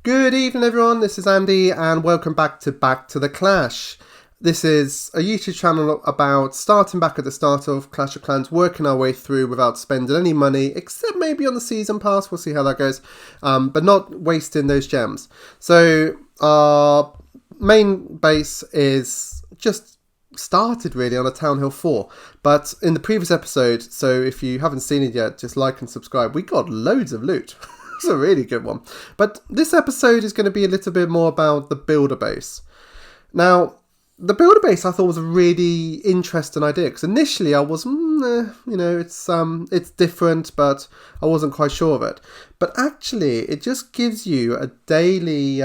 Good evening, everyone. This is Andy, and welcome back to the Clash. This is a YouTube channel about starting back at the start of Clash of Clans, working our way through without spending any money, except maybe on the season pass. We'll see how that goes, but not wasting those gems. So our main base is just started really on a Town Hill 4, but in the previous episode, so if you haven't seen it yet, just like and subscribe. We got loads of loot. It's a really good one. But this episode is going to be a little bit more about the builder base. Now, the builder base I thought was a really interesting idea, because initially I was, it's different, but I wasn't quite sure of it. But actually, it just gives you a daily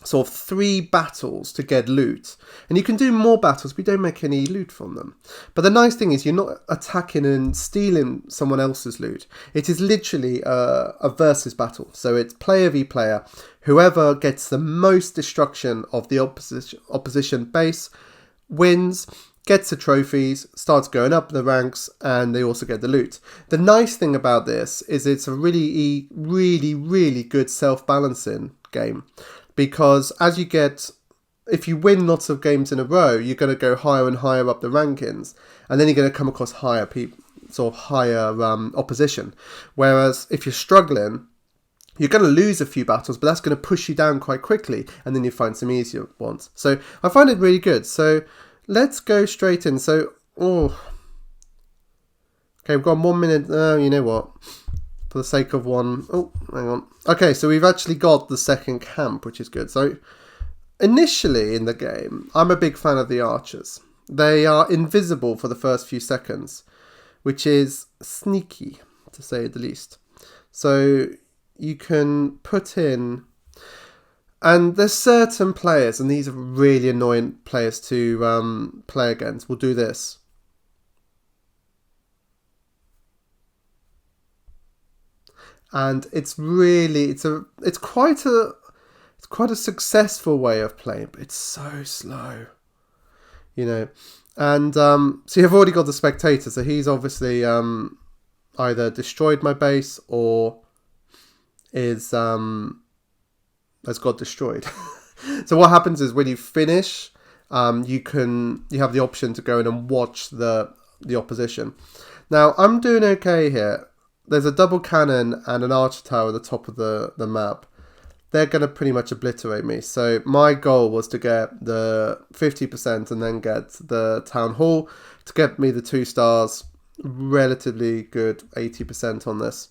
sort of 3 battles to get loot, and you can do more battles but you don't make any loot from them. But the nice thing is you're not attacking and stealing someone else's loot. It is literally a versus battle, so it's player v player. Whoever gets the most destruction of the opposition base wins, gets the trophies, starts going up the ranks, and they also get the loot. The nice thing about this is it's a really good self-balancing game, because as you get, if you win lots of games in a row, you're going to go higher and higher up the rankings, and then you're going to come across higher opposition. Whereas if you're struggling, you're going to lose a few battles, but that's going to push you down quite quickly, and then you find some easier ones. So I find it really good. So let's go straight in. So, okay, we've got 1 minute. You know what? For the sake of one... Oh, hang on. Okay, so we've actually got the second camp, which is good. So, initially in the game, I'm a big fan of the archers. They are invisible for the first few seconds, which is sneaky, to say the least. So, you can put in... And there's certain players, and these are really annoying players to play against, will do this. And it's quite a successful way of playing, but it's so slow, you know. And see, I've already got the spectator, so he's obviously either destroyed my base or has got destroyed. So what happens is when you finish, you have the option to go in and watch the opposition. Now I'm doing okay here. There's a double cannon and an archer tower at the top of the map. They're going to pretty much obliterate me. So my goal was to get the 50% and then get the town hall to get me the 2 stars. Relatively good 80% on this.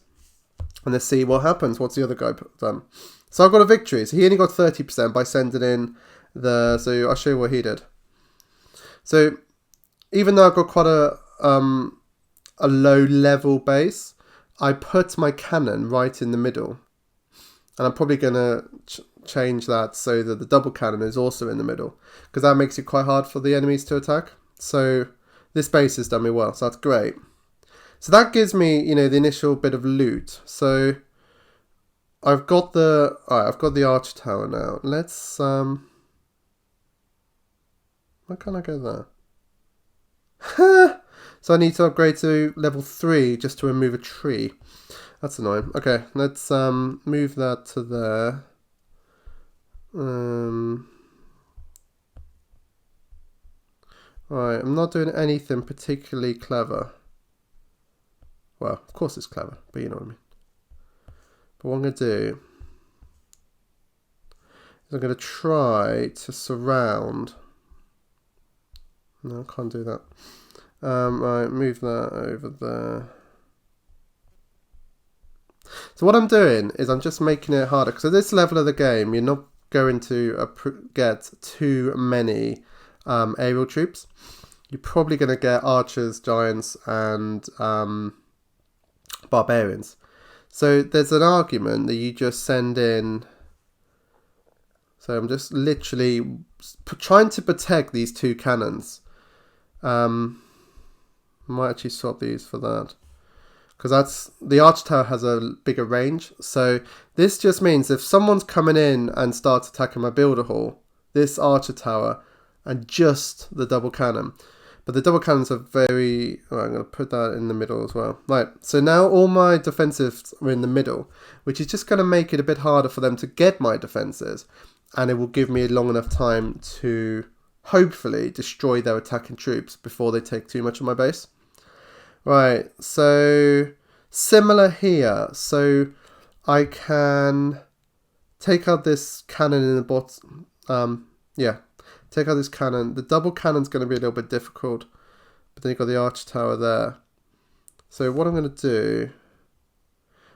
And let's see what happens. What's the other guy done? So I've got a victory. So he only got 30% by sending in so I'll show you what he did. So even though I've got quite a low level base, I put my cannon right in the middle, and I'm probably going to change that so that the double cannon is also in the middle, because that makes it quite hard for the enemies to attack. So this base has done me well, so that's great. So that gives me, the initial bit of loot. So I've got the archer tower now. Let's why can't I go there? So I need to upgrade to level 3 just to remove a tree. That's annoying. Okay, let's move that to there. Right, I'm not doing anything particularly clever. Well, of course it's clever, but you know what I mean. But what I'm going to do is I'm going to try to surround... No, I can't do that. Right, move that over there. So what I'm doing is I'm just making it harder, because at this level of the game you're not going to get too many aerial troops. You're probably going to get archers, giants, and barbarians. So there's an argument that you just send in. So I'm just literally trying to protect these 2 cannons. Might actually swap these for that, because the archer tower has a bigger range. So this just means if someone's coming in and starts attacking my builder hall, this archer tower and just the double cannon. But the double cannons are very... Right, I'm going to put that in the middle as well. Right, so now all my defensives are in the middle, which is just going to make it a bit harder for them to get my defenses. And it will give me a long enough time to hopefully destroy their attacking troops before they take too much of my base. Right, so similar here. So I can take out this cannon in the bottom. Take out this cannon. The double cannon's going to be a little bit difficult, but then you've got the arch tower there. So what I'm going to do,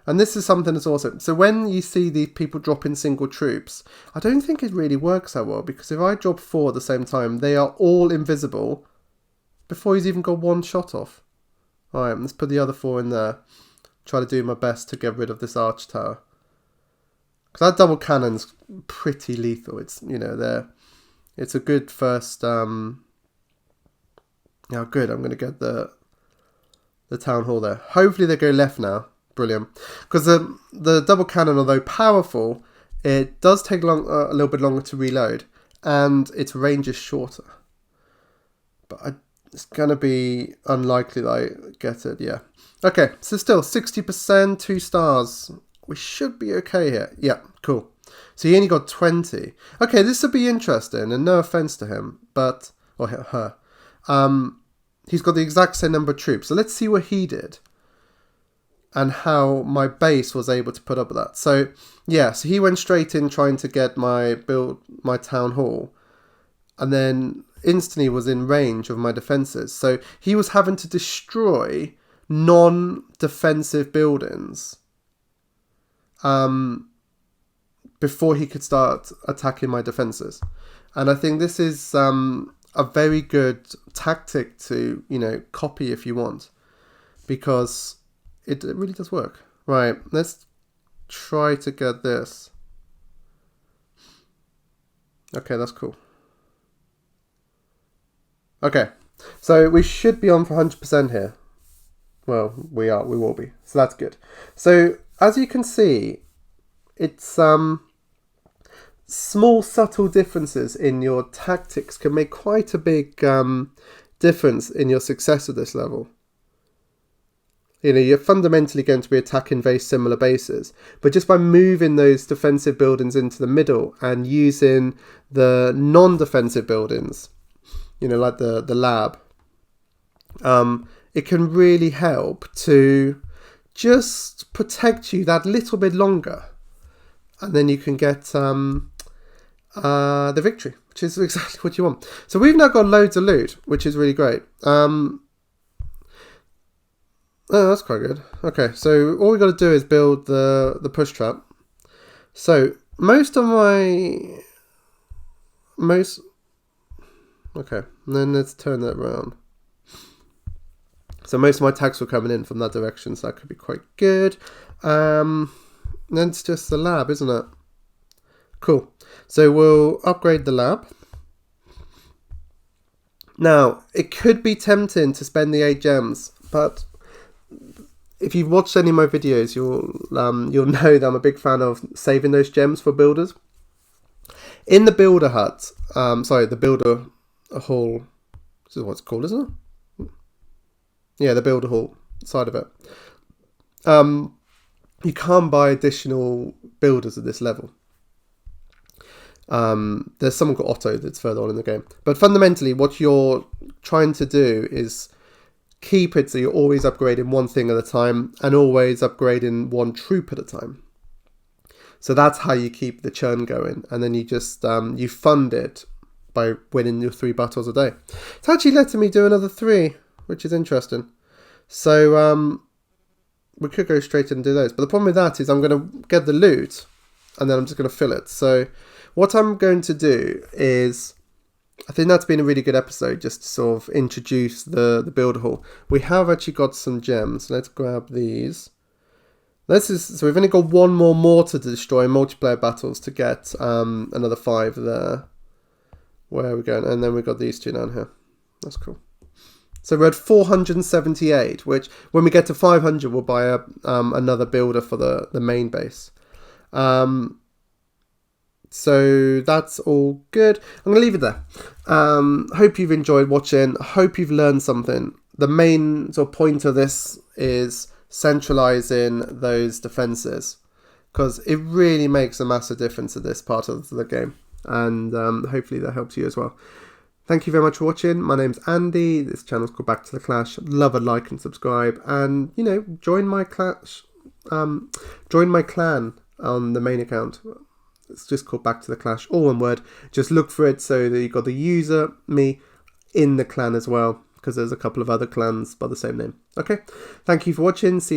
and this is something that's awesome. So when you see these people dropping single troops, I don't think it really works that well, because if I drop 4 at the same time, they are all invisible before he's even got one shot off. Alright, let's put the other 4 in there. Try to do my best to get rid of this arch tower. Because that double cannon's pretty lethal. It's, you know, it's a good first... good, I'm going to get the town hall there. Hopefully they go left now. Brilliant. Because the double cannon, although powerful, it does take a little bit longer to reload. And its range is shorter. But it's going to be unlikely that I get it, yeah. Okay, so still 60%, 2 stars. We should be okay here. Yeah, cool. So he only got 20. Okay, this would be interesting, and no offense to him, but... or her. He's got the exact same number of troops. So let's see what he did. And how my base was able to put up with that. So, yeah, so he went straight in trying to get my town hall. And then instantly was in range of my defences. So he was having to destroy non-defensive buildings before he could start attacking my defences. And I think this is a very good tactic to, you know, copy if you want. Because it really does work. Right, let's try to get this. Okay, that's cool. Okay, so we should be on for 100% here. Well, we will be. So that's good. So, as you can see, it's small subtle differences in your tactics can make quite a big difference in your success at this level. You know, you're fundamentally going to be attacking very similar bases, but just by moving those defensive buildings into the middle and using the non-defensive buildings, you know, like the lab, it can really help to just protect you that little bit longer. And then you can get the victory, which is exactly what you want. So we've now got loads of loot, which is really great. Oh, that's quite good. Okay, so all we got to do is build the push trap. So okay, and then let's turn that around. So most of my tags were coming in from that direction, so that could be quite good. Then it's just the lab, isn't it? Cool. So we'll upgrade the lab. Now, it could be tempting to spend the 8 gems, but if you've watched any of my videos, you'll know that I'm a big fan of saving those gems for builders. In the builder hut, the builder hall, this is what it's called, isn't it? Yeah, the builder hall side of it. You can't buy additional builders at this level. There's someone called Otto that's further on in the game. But fundamentally, what you're trying to do is keep it so you're always upgrading one thing at a time and always upgrading one troop at a time. So that's how you keep the churn going. And then you just, you fund it by winning your 3 battles a day. It's actually letting me do another 3, which is interesting. So, we could go straight in and do those. But the problem with that is I'm going to get the loot and then I'm just going to fill it. So what I'm going to do is, I think that's been a really good episode just to sort of introduce the builder hall. We have actually got some gems. Let's grab these. So we've only got one more mortar to destroy in multiplayer battles to get another 5 there. Where are we going? And then we've got these 2 down here. That's cool. So we're at 478, which when we get to 500, we'll buy another builder for the main base. So that's all good. I'm going to leave it there. Hope you've enjoyed watching. Hope you've learned something. The main sort of point of this is centralizing those defenses, because it really makes a massive difference in this part of the game. And hopefully that helps you as well. Thank you very much for watching. My name's Andy. This channel's called Back to the Clash. Love a like and subscribe, and join my clash. Join my clan on the main account. It's just called Back to the Clash, all one word. Just look for it so that you've got the user, me, in the clan as well, because there's a couple of other clans by the same name. Okay, thank you for watching. See